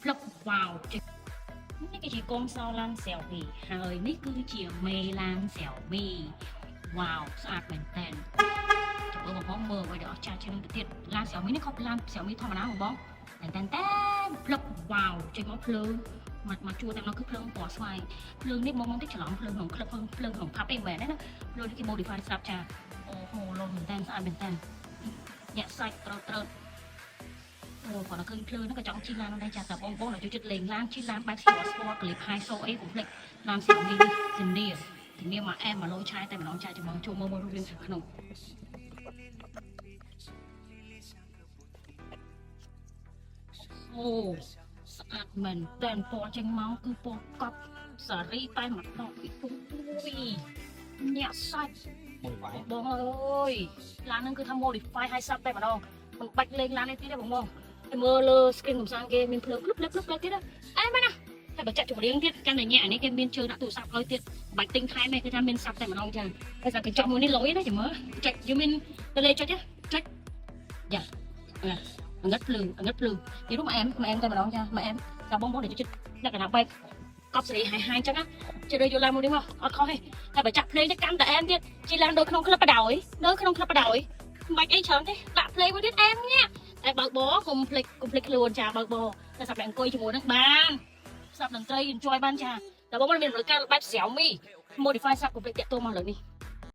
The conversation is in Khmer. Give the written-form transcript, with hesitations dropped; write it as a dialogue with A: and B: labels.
A: plug vàoนี่ก็ជាកូនសោឡាន Xiaomi ហើយនេះគឺជាមេឡាន Xiaomi វ៉ាវស្អាតមែនតើចាំបងបងមើលឲ្យដល់អស្ចារ្យជាងនេះទៅទៀតឡាន Xiaomi នេះខុសពីឡាន Xiaomi ធម្មតាបងតែ plug វ៉ាវចេញមកភ្លើងមកជួរតែនោះគឺភ្លើងពណ៌ស្វាយភ្លើងនេះមកតិចច្រឡំភ្លើងក្នុងក្លឹបភ្លើងក្នុងផាប់អីមែនទេណាភ្លើងនេះគេ modify ស្រាប់ចាអូហូលុនមែនតើស្អាតមែនតើញាក់សាច់ត្រូវអូគាត់ឃើញភ្លើងហ្នឹងក៏ចង់ជិះឡាននោះដែរចាតែបងដែលចូលចិត្តលេងឡានជិះឡានបែប sport ក្លីប high so អីកុំភ្លេចឡាន Xiaomi នេះជំនាញមកអែមមកលយឆាយតែម្ដងចាចាំមកចូលមើលរូបរាងខាងក្នុងអូស្អាតមែនតែពណ៌ចេញមកគឺពណ៌កប់សារីតែម្ដងពីពុំញាក់សាច់បងអើយឡានហ្នឹងគឺថា modify ឲ្យសាប់តែម្ដងមិនបាច់លេងឡាននេះទៀតទេបងតែមើលលើ screen កំសាន្តគេមានភ្លើងភ្លឹបទៀតអែមែនណាតែបើចាក់ចម្រៀងទៀតកាន់តែញាក់អានេះគេមានជើងដាក់ទូរស័ព្ទឲ្យទៀតបាច់ទិញថែមទេគឺថាមានសាប់តែម្ដងចាតែសាកញ្ចក់មួយនេះលុយណាចាំមើលចុចយូមានទៅលេចុចចុចយ៉ាងឹតភ្លើងនិយាយរួមអែមតែម្ដងចាមកអែមតែបងដែលចិត្តលក្ខណៈបែបកប់សេរីហាយអញ្ចឹងណាជិះយកឡានមួយនេះមកអត់ខុសទេតែបើចាក់ភ្លេងទៅកាន់តែអែមទៀតជិះឡានដូចក្នុងក្លឹបបដ ாய் នៅក្នុងក្លឹបបដ ாய் មិនបាច់អីច្រើនទេដាក់ភ្លេងមួយទៀតអែមញាក់តែបើកបោកុំភ្លេចខ្លួនចាបើកបោតែសម្រាប់អង្គុយជាមួយនឹងបានស្ដាប់តន្ត្រី enjoy បានចាតែបងមានបរិការបែប Xiaomi modify ស្រាប់កុំភ្លេចតាក់ទងមកលើនេះ